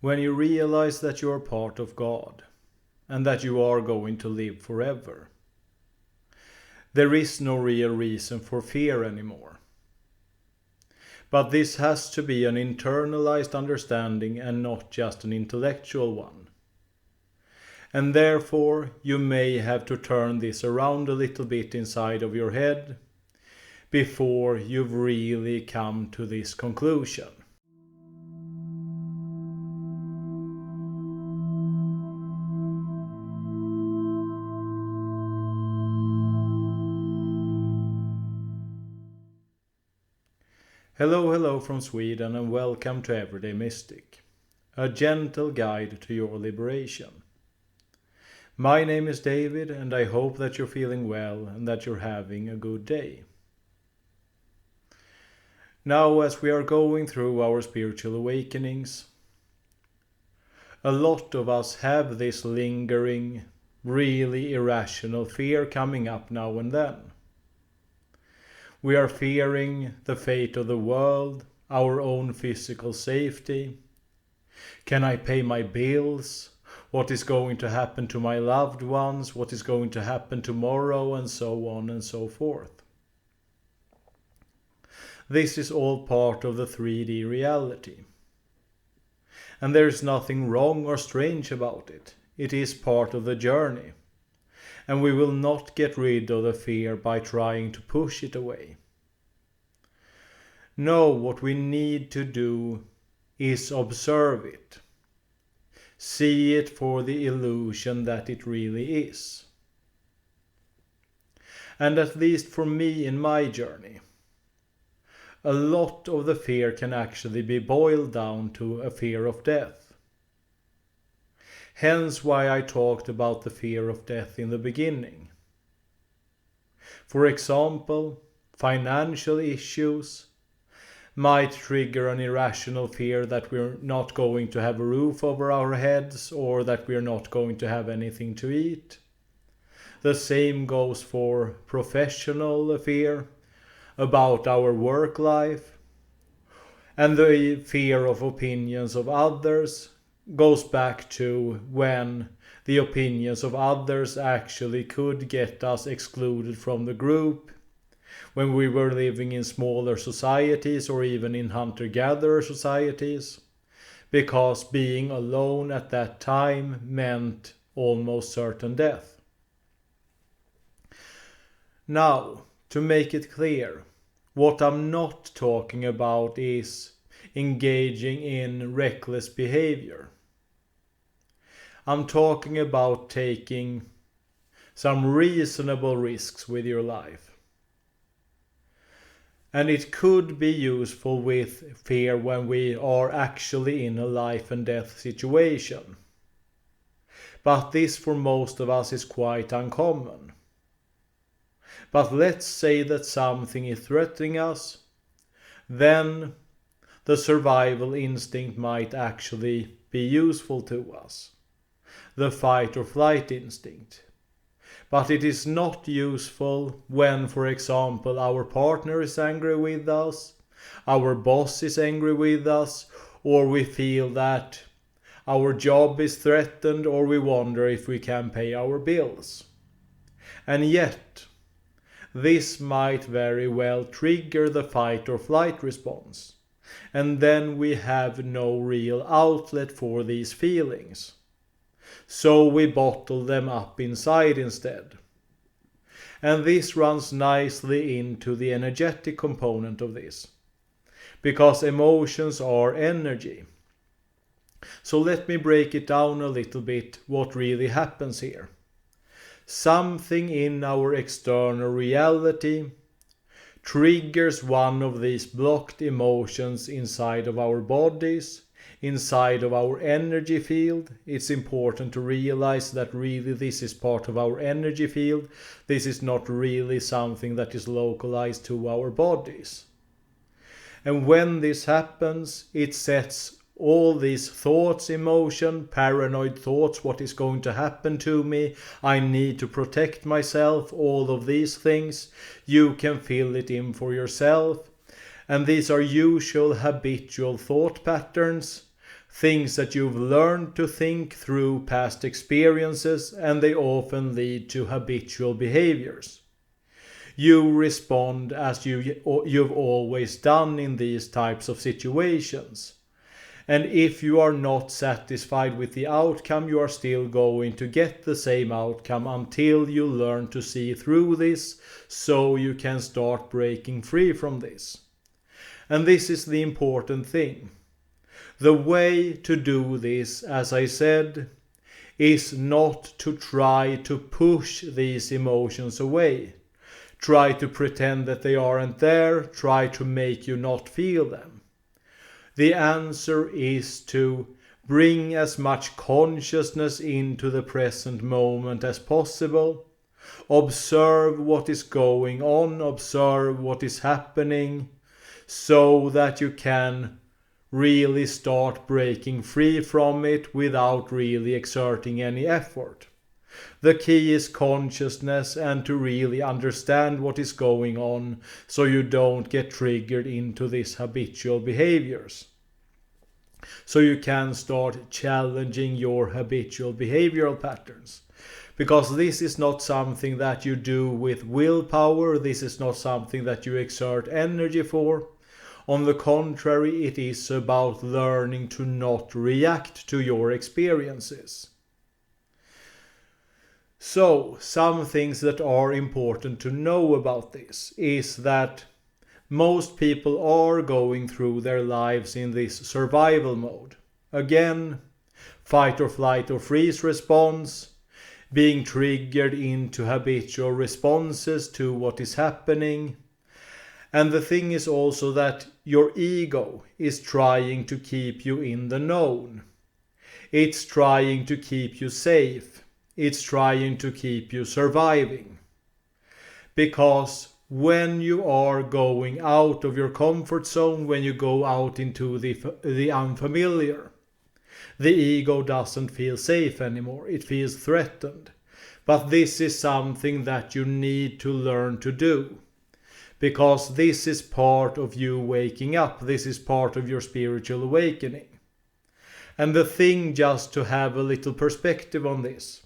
When you realize that you are part of God and that you are going to live forever, there is no real reason for fear anymore. But this has to be an internalized understanding and not just an intellectual one. And therefore you may have to turn this around a little bit inside of your head before you've really come to this conclusion. Hello from Sweden and welcome to Everyday Mystic, a gentle guide to your liberation. My name is David and I hope that you're feeling well and that you're having a good day. Now, as we are going through our spiritual awakenings, a lot of us have this lingering, really irrational fear coming up now and then. We are fearing the fate of the world, our own physical safety. Can I pay my bills? What is going to happen to my loved ones? What is going to happen tomorrow? And so on and so forth. This is all part of the 3D reality. And there is nothing wrong or strange about it. It is part of the journey. And we will not get rid of the fear by trying to push it away. No, what we need to do is observe it. See it for the illusion that it really is. And at least for me in my journey, a lot of the fear can actually be boiled down to a fear of death. Hence why I talked about the fear of death in the beginning. For example, financial issues might trigger an irrational fear that we're not going to have a roof over our heads or that we're not going to have anything to eat. The same goes for professional fear about our work life. And the fear of opinions of others goes back to when the opinions of others actually could get us excluded from the group, when we were living in smaller societies or even in hunter-gatherer societies, because being alone at that time meant almost certain death. Now, to make it clear, what I'm not talking about is engaging in reckless behavior. I'm talking about taking some reasonable risks with your life. And it could be useful with fear when we are actually in a life and death situation. But this for most of us is quite uncommon. But let's say that something is threatening us, then the survival instinct might actually be useful to us. The fight or flight instinct. But it is not useful when, for example, our partner is angry with us, our boss is angry with us, or we feel that our job is threatened, or we wonder if we can pay our bills. And yet, this might very well trigger the fight or flight response. And then we have no real outlet for these feelings. So we bottle them up inside instead. And this runs nicely into the energetic component of this. Because emotions are energy. So let me break it down a little bit what really happens here. Something in our external reality triggers one of these blocked emotions inside of our bodies, inside of our energy field. It's important to realize that really this is part of our energy field. This is not really something that is localized to our bodies. And when this happens, it sets all these thoughts in motion, paranoid thoughts, what is going to happen to me, I need to protect myself, all of these things. You can fill it in for yourself. And these are usual habitual thought patterns, things that you've learned to think through past experiences, and they often lead to habitual behaviors. You respond as you've always done in these types of situations. And if you are not satisfied with the outcome, you are still going to get the same outcome until you learn to see through this, so you can start breaking free from this. And this is the important thing. The way to do this, as I said, is not to try to push these emotions away. Try to pretend that they aren't there, try to make you not feel them. The answer is to bring as much consciousness into the present moment as possible. Observe what is going on, observe what is happening, so that you can really start breaking free from it without really exerting any effort. The key is consciousness and to really understand what is going on, so you don't get triggered into these habitual behaviors. So you can start challenging your habitual behavioral patterns. Because this is not something that you do with willpower, this is not something that you exert energy for. On the contrary, it is about learning to not react to your experiences. So, some things that are important to know about this is that most people are going through their lives in this survival mode. Again, fight or flight or freeze response, being triggered into habitual responses to what is happening. And the thing is also that your ego is trying to keep you in the known. It's trying to keep you safe. It's trying to keep you surviving. Because when you are going out of your comfort zone, when you go out into the unfamiliar, the ego doesn't feel safe anymore. It feels threatened. But this is something that you need to learn to do. Because this is part of you waking up. This is part of your spiritual awakening. And the thing, just to have a little perspective on this,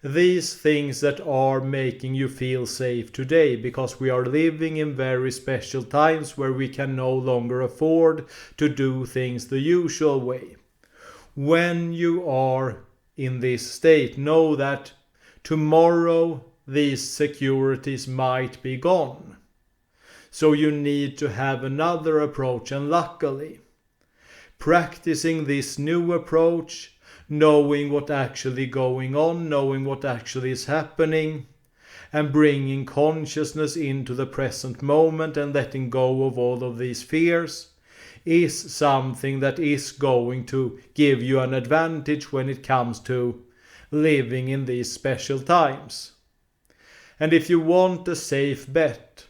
these things that are making you feel safe today, because we are living in very special times where we can no longer afford to do things the usual way. When you are in this state, know that tomorrow these securities might be gone. So you need to have another approach, and luckily, practicing this new approach, knowing what actually going on, knowing what actually is happening, and bringing consciousness into the present moment and letting go of all of these fears, is something that is going to give you an advantage when it comes to living in these special times. And if you want a safe bet,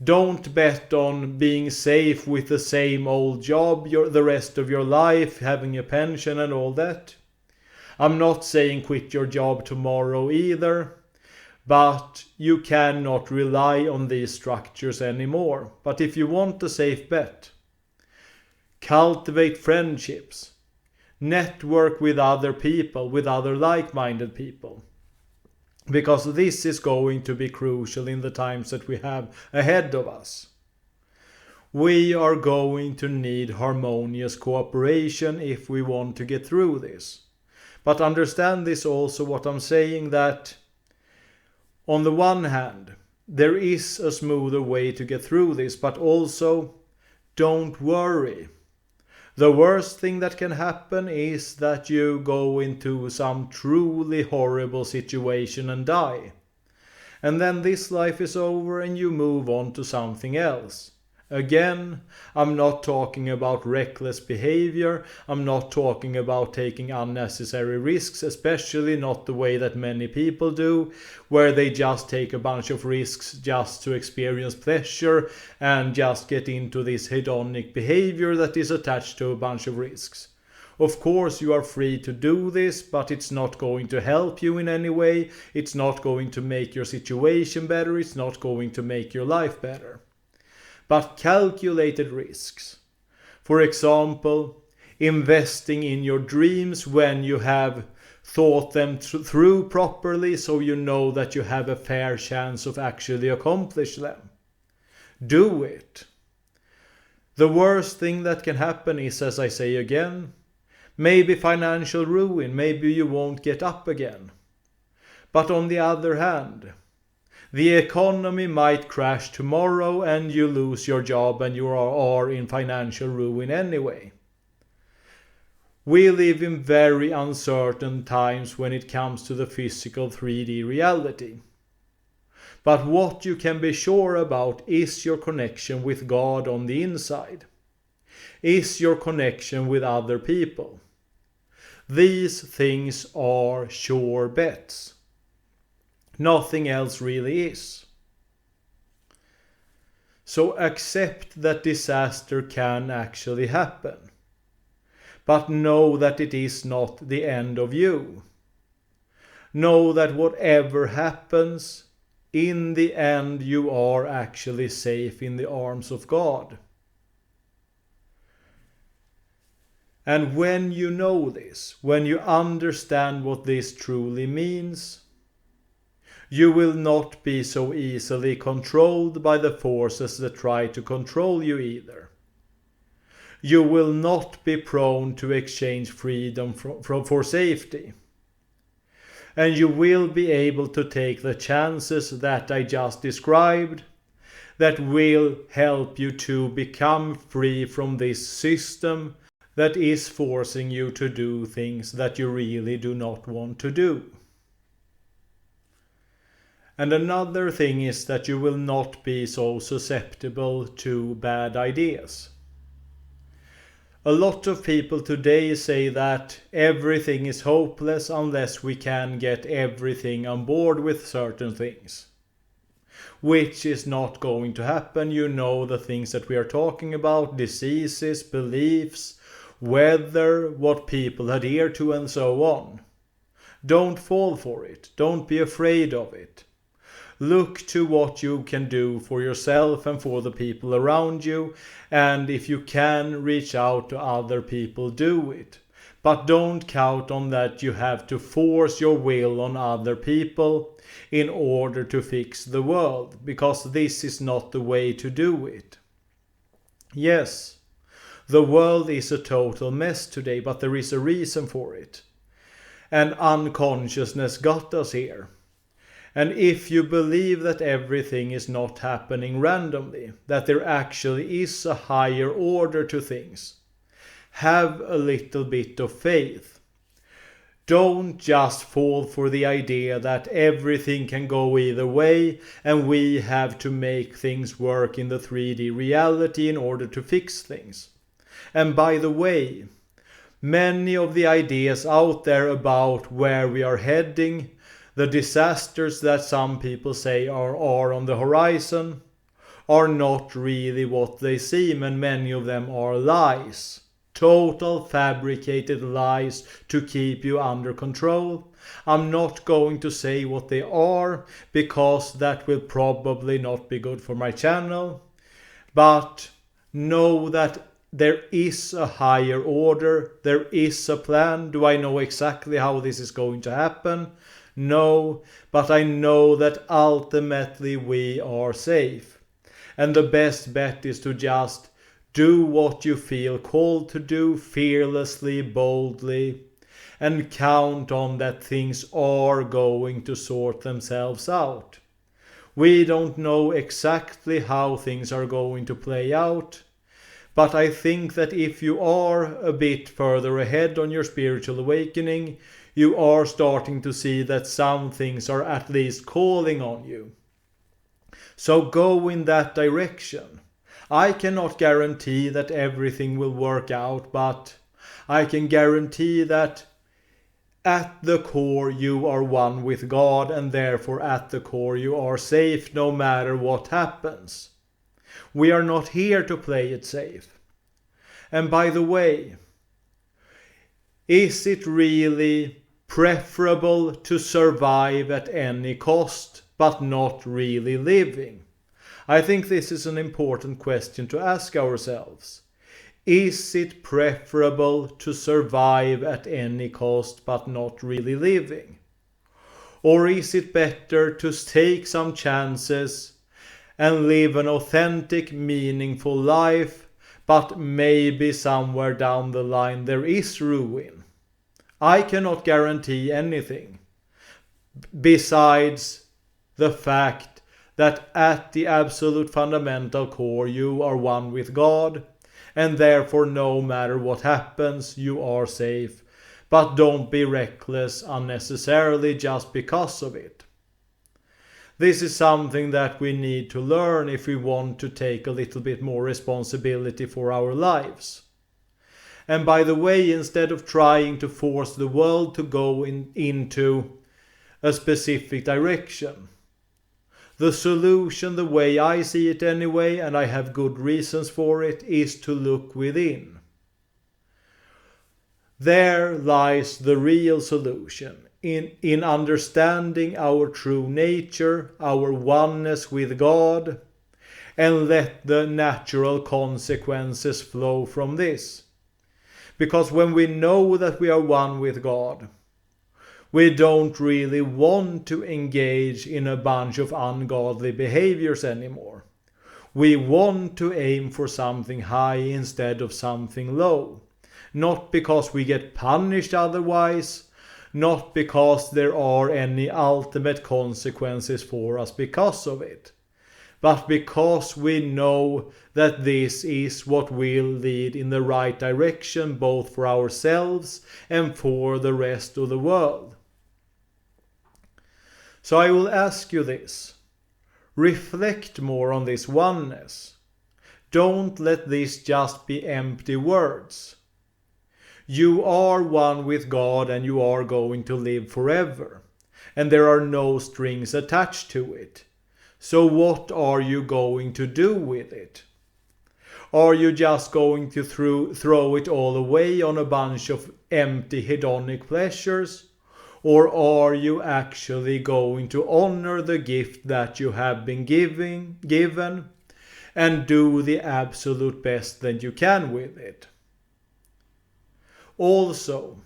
don't bet on being safe with the same old job the rest of your life, having a pension and all that. I'm not saying quit your job tomorrow either, but you cannot rely on these structures anymore. But if you want a safe bet, cultivate friendships, network with other people, with other like-minded people. Because this is going to be crucial in the times that we have ahead of us. We are going to need harmonious cooperation if we want to get through this. But understand this also, what I'm saying, that on the one hand, there is a smoother way to get through this, but also don't worry. The worst thing that can happen is that you go into some truly horrible situation and die. And then this life is over and you move on to something else. Again, I'm not talking about reckless behavior. I'm not talking about taking unnecessary risks, especially not the way that many people do, where they just take a bunch of risks just to experience pleasure and just get into this hedonic behavior that is attached to a bunch of risks. Of course, you are free to do this, but it's not going to help you in any way. It's not going to make your situation better. It's not going to make your life better. But calculated risks. For example, investing in your dreams when you have thought them through properly, so you know that you have a fair chance of actually accomplish them. Do it. The worst thing that can happen is, as I say again, maybe financial ruin, maybe you won't get up again. But on the other hand, the economy might crash tomorrow and you lose your job and you are in financial ruin anyway. We live in very uncertain times when it comes to the physical 3D reality. But what you can be sure about is your connection with God on the inside. Is your connection with other people. These things are sure bets. Nothing else really is. So accept that disaster can actually happen. But know that it is not the end of you. Know that whatever happens, in the end you are actually safe in the arms of God. And when you know this, when you understand what this truly means, you will not be so easily controlled by the forces that try to control you either. You will not be prone to exchange freedom for safety. And you will be able to take the chances that I just described that will help you to become free from this system that is forcing you to do things that you really do not want to do. And another thing is that you will not be so susceptible to bad ideas. A lot of people today say that everything is hopeless unless we can get everything on board with certain things. Which is not going to happen. You know the things that we are talking about, diseases, beliefs, weather, what people adhere to and so on. Don't fall for it. Don't be afraid of it. Look to what you can do for yourself and for the people around you, and if you can reach out to other people, do it. But don't count on that you have to force your will on other people in order to fix the world, because this is not the way to do it. Yes, the world is a total mess today, but there is a reason for it. And unconsciousness got us here. And if you believe that everything is not happening randomly, that there actually is a higher order to things, have a little bit of faith. Don't just fall for the idea that everything can go either way and we have to make things work in the 3D reality in order to fix things. And by the way, many of the ideas out there about where we are heading, the disasters that some people say are on the horizon, are not really what they seem, and many of them are lies. Total fabricated lies to keep you under control. I'm not going to say what they are, because that will probably not be good for my channel. But know that there is a higher order, there is a plan. Do I know exactly how this is going to happen? No, but I know that ultimately we are safe. And the best bet is to just do what you feel called to do, fearlessly, boldly, and count on that things are going to sort themselves out. We don't know exactly how things are going to play out, but I think that if you are a bit further ahead on your spiritual awakening, you are starting to see that some things are at least calling on you. So go in that direction. I cannot guarantee that everything will work out, but I can guarantee that at the core you are one with God, and therefore at the core you are safe no matter what happens. We are not here to play it safe. And by the way, is it really preferable to survive at any cost but not really living? I think this is an important question to ask ourselves. Is it preferable to survive at any cost but not really living? Or is it better to take some chances and live an authentic, meaningful life, but maybe somewhere down the line there is ruin? I cannot guarantee anything, besides the fact that at the absolute fundamental core you are one with God, and therefore no matter what happens you are safe, but don't be reckless unnecessarily just because of it. This is something that we need to learn if we want to take a little bit more responsibility for our lives. And by the way, instead of trying to force the world to go into a specific direction, the solution, the way I see it anyway, and I have good reasons for it, is to look within. There lies the real solution, in understanding our true nature, our oneness with God, and let the natural consequences flow from this. Because when we know that we are one with God, we don't really want to engage in a bunch of ungodly behaviors anymore. We want to aim for something high instead of something low. Not because we get punished otherwise, not because there are any ultimate consequences for us because of it, but because we know that this is what will lead in the right direction both for ourselves and for the rest of the world. So I will ask you this. Reflect more on this oneness. Don't let this just be empty words. You are one with God and you are going to live forever. And there are no strings attached to it. So what are you going to do with it? Are you just going to throw it all away on a bunch of empty hedonic pleasures? Or are you actually going to honor the gift that you have been given and do the absolute best that you can with it? Also,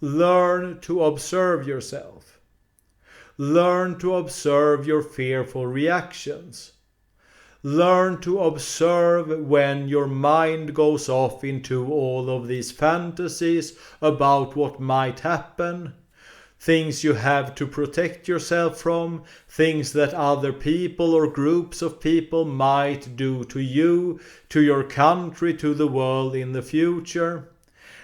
learn to observe yourself. Learn to observe your fearful reactions. Learn to observe when your mind goes off into all of these fantasies about what might happen, things you have to protect yourself from, things that other people or groups of people might do to you, to your country, to the world in the future,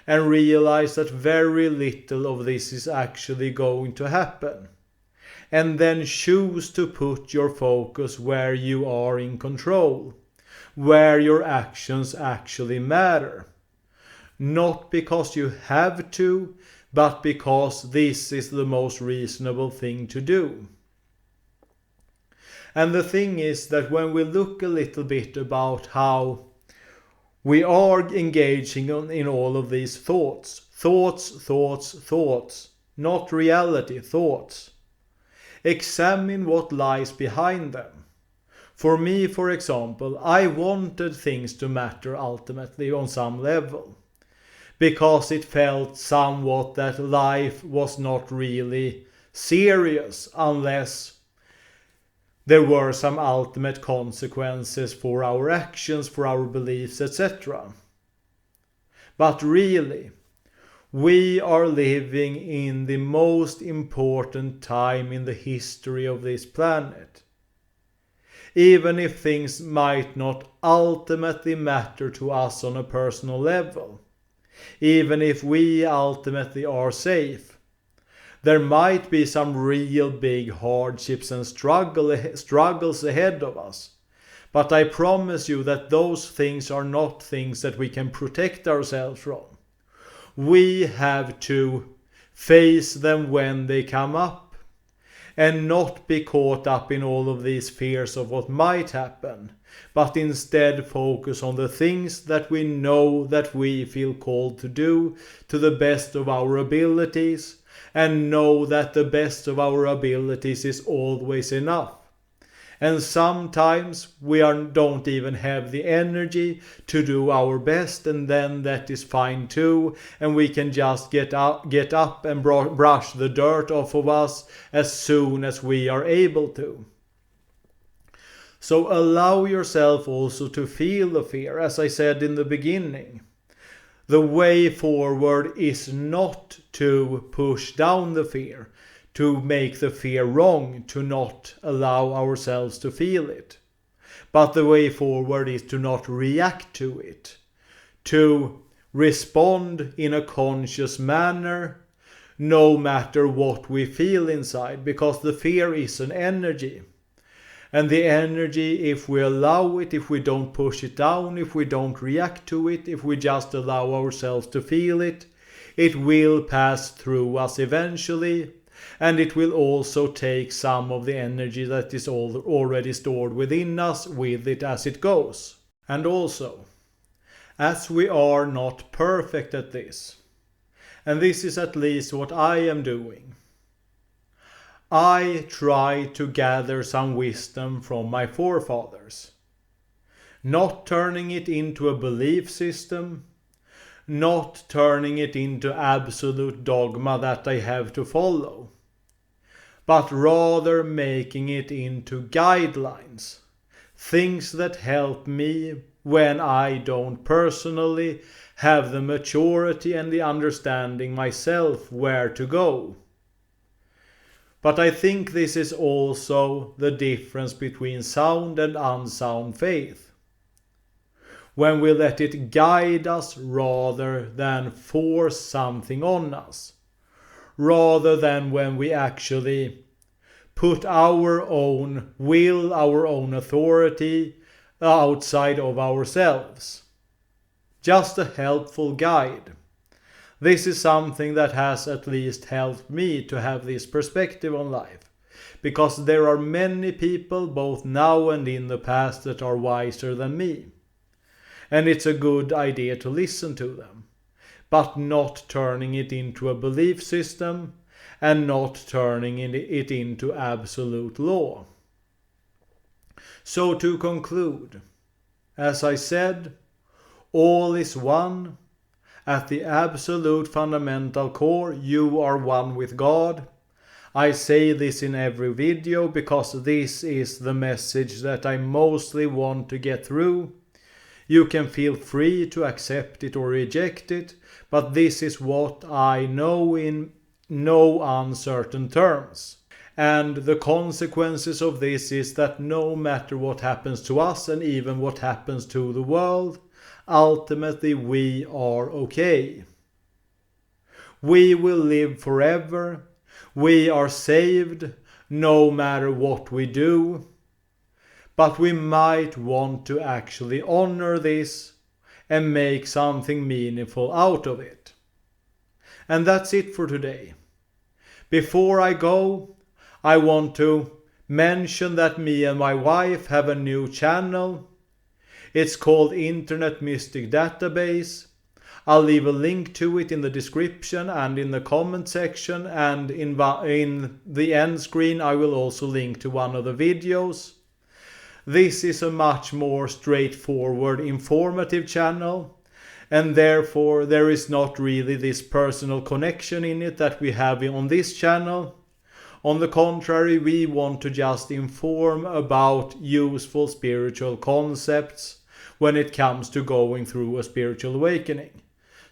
and realize that very little of this is actually going to happen. And then choose to put your focus where you are in control, where your actions actually matter. Not because you have to, but because this is the most reasonable thing to do. And the thing is that when we look a little bit about how we are engaging in all of these thoughts, not reality, thoughts. Examine what lies behind them. For me, for example, I wanted things to matter ultimately on some level, because it felt somewhat that life was not really serious unless there were some ultimate consequences for our actions, for our beliefs, etc. But really, we are living in the most important time in the history of this planet. Even if things might not ultimately matter to us on a personal level, even if we ultimately are safe, there might be some real big hardships and struggles ahead of us. But I promise you that those things are not things that we can protect ourselves from. We have to face them when they come up and not be caught up in all of these fears of what might happen, but instead focus on the things that we know that we feel called to do to the best of our abilities, and know that the best of our abilities is always enough. And sometimes we don't even have the energy to do our best, and then that is fine too, and we can just get up and brush the dirt off of us as soon as we are able to. So allow yourself also to feel the fear, as I said in the beginning. The way forward is not to push down the fear, to make the fear wrong, to not allow ourselves to feel it. But the way forward is to not react to it, to respond in a conscious manner, no matter what we feel inside, because the fear is an energy. And the energy, if we allow it, if we don't push it down, if we don't react to it, if we just allow ourselves to feel it, it will pass through us eventually, and it will also take some of the energy that is already stored within us with it as it goes. And also, as we are not perfect at this, and this is at least what I am doing, I try to gather some wisdom from my forefathers, not turning it into a belief system, not turning it into absolute dogma that I have to follow, but rather making it into guidelines, things that help me when I don't personally have the maturity and the understanding myself where to go. But I think this is also the difference between sound and unsound faith. When we let it guide us rather than force something on us. Rather than when we actually put our own will, our own authority outside of ourselves. Just a helpful guide. This is something that has at least helped me to have this perspective on life. Because there are many people, both now and in the past, that are wiser than me. And it's a good idea to listen to them. But not turning it into a belief system and not turning it into absolute law. So to conclude, as I said, all is one. At the absolute fundamental core, you are one with God. I say this in every video because this is the message that I mostly want to get through. You can feel free to accept it or reject it, but this is what I know in no uncertain terms. And the consequences of this is that no matter what happens to us and even what happens to the world, ultimately we are okay. We will live forever. We are saved no matter what we do. But we might want to actually honor this and make something meaningful out of it. And that's it for today. Before I go, I want to mention that me and my wife have a new channel. It's called Internet Mystic Database. I'll leave a link to it in the description and in the comment section, and in the end screen I will also link to one of the videos. This is a much more straightforward, informative channel, and therefore there is not really this personal connection in it that we have on this channel. On the contrary, we want to just inform about useful spiritual concepts when it comes to going through a spiritual awakening.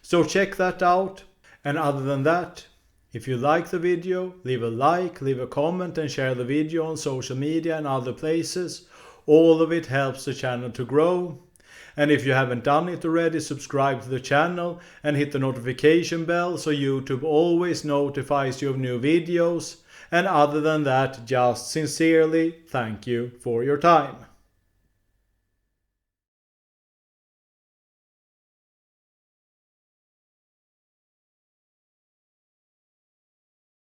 So check that out. And other than that, if you like the video, leave a like, leave a comment and share the video on social media and other places. All of it helps the channel to grow. And if you haven't done it already, subscribe to the channel and hit the notification bell so YouTube always notifies you of new videos. And other than that, just sincerely thank you for your time.